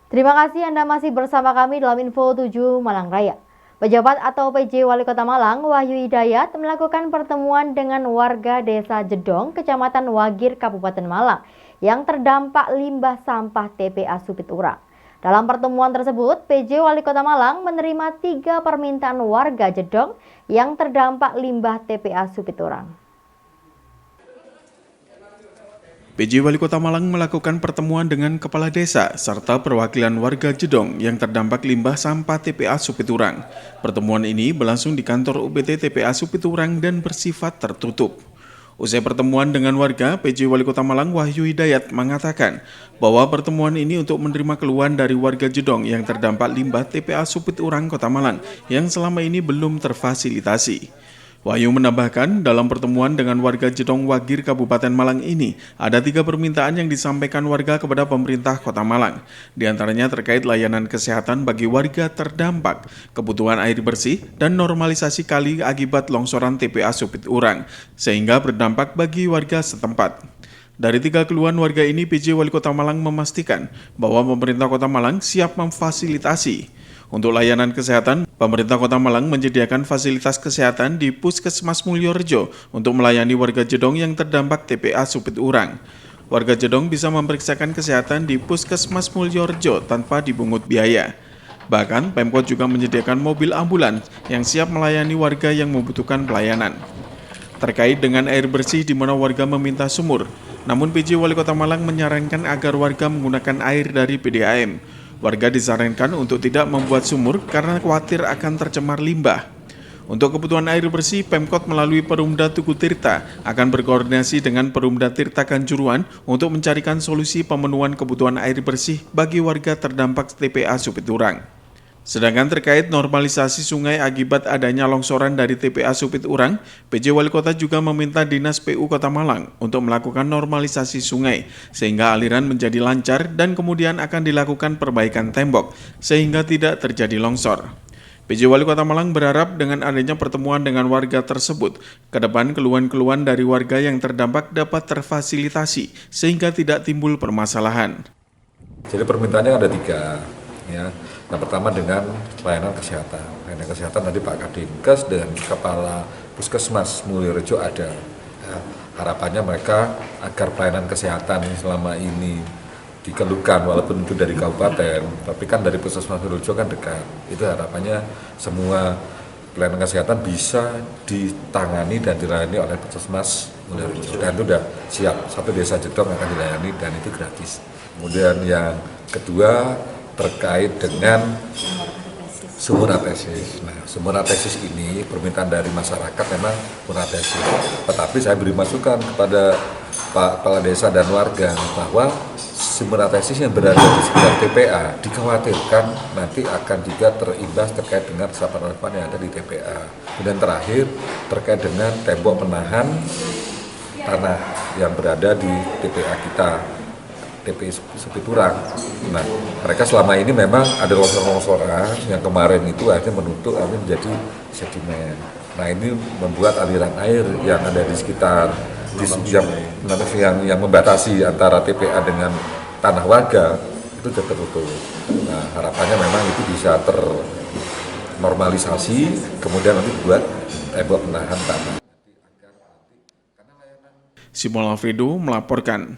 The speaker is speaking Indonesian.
Terima kasih Anda masih bersama kami dalam Info 7 Malang Raya. Pejabat atau PJ Wali Kota Malang, Wahyu Hidayat, melakukan pertemuan dengan warga Desa Jedong, Kecamatan Wagir, Kabupaten Malang, yang terdampak limbah sampah TPA Supit Urang. Dalam pertemuan tersebut, PJ Wali Kota Malang menerima 3 permintaan warga Jedong yang terdampak limbah TPA Supit Urang. PJ Wali Kota Malang melakukan pertemuan dengan kepala desa serta perwakilan warga Jedong yang terdampak limbah sampah TPA Supiturang. Pertemuan ini berlangsung di kantor UPT TPA Supiturang dan bersifat tertutup. Usai pertemuan dengan warga, PJ Wali Kota Malang Wahyu Hidayat mengatakan bahwa pertemuan ini untuk menerima keluhan dari warga Jedong yang terdampak limbah TPA Supiturang Kota Malang yang selama ini belum terfasilitasi. Wahyu menambahkan, dalam pertemuan dengan warga Jedong Wagir Kabupaten Malang ini, ada 3 permintaan yang disampaikan warga kepada pemerintah Kota Malang. Di antaranya terkait layanan kesehatan bagi warga terdampak, kebutuhan air bersih, dan normalisasi kali akibat longsoran TPA Supit Urang, sehingga berdampak bagi warga setempat. Dari 3 keluhan warga ini, PJ Wali Kota Malang memastikan bahwa pemerintah Kota Malang siap memfasilitasi. Untuk layanan kesehatan, pemerintah Kota Malang menyediakan fasilitas kesehatan di Puskesmas Mulyorejo untuk melayani warga Jedong yang terdampak TPA Supit Urang. Warga Jedong bisa memeriksakan kesehatan di Puskesmas Mulyorejo tanpa dipungut biaya. Bahkan, Pemkot juga menyediakan mobil ambulans yang siap melayani warga yang membutuhkan pelayanan. Terkait dengan air bersih di mana warga meminta sumur, namun PJ Wali Kota Malang menyarankan agar warga menggunakan air dari PDAM. Warga disarankan untuk tidak membuat sumur karena khawatir akan tercemar limbah. Untuk kebutuhan air bersih, Pemkot melalui Perumda Tugu Tirta akan berkoordinasi dengan Perumda Tirta Kanjuruhan untuk mencarikan solusi pemenuhan kebutuhan air bersih bagi warga terdampak TPA Supiturang. Sedangkan terkait normalisasi sungai akibat adanya longsoran dari TPA Supit Urang, PJ Wali Kota juga meminta Dinas PU Kota Malang untuk melakukan normalisasi sungai, sehingga aliran menjadi lancar dan kemudian akan dilakukan perbaikan tembok, sehingga tidak terjadi longsor. PJ Wali Kota Malang berharap dengan adanya pertemuan dengan warga tersebut, ke depan keluhan-keluhan dari warga yang terdampak dapat terfasilitasi, sehingga tidak timbul permasalahan. Jadi permintaannya ada 3, ya. Yang pertama dengan layanan kesehatan. Layanan kesehatan tadi Pak Kadinkes dan Kepala Puskesmas Mulyorejo ada. Ya, harapannya mereka agar pelayanan kesehatan selama ini dikeluhkan walaupun itu dari kabupaten, tapi kan dari Puskesmas Mulyorejo kan dekat. Itu harapannya semua pelayanan kesehatan bisa ditangani dan dilayani oleh Puskesmas Mulyorejo. Dan itu sudah siap, 1 desa Jedong akan dilayani dan itu gratis. Kemudian yang kedua terkait dengan sumur atesis. Nah, sumur atesis ini permintaan dari masyarakat memang sumur atesis. Tetapi saya beri masukan kepada Pak Kepala Desa dan warga bahwa sumur atesis yang berada di sekitar TPA dikhawatirkan nanti akan juga terimbas terkait dengan resapan-resapan yang ada di TPA. Kemudian terakhir terkait dengan tembok penahan tanah yang berada di TPA kita. TPA Supiturang. Nah, mereka selama ini memang ada longsoran yang kemarin itu akhirnya menutup, akhirnya menjadi sedimen. Nah, ini membuat aliran air yang ada di sekitar yang membatasi antara TPA dengan tanah warga itu tertutup. Nah, harapannya memang itu bisa ternormalisasi, kemudian nanti buat tembok penahan tanah. Simon Alfredo melaporkan.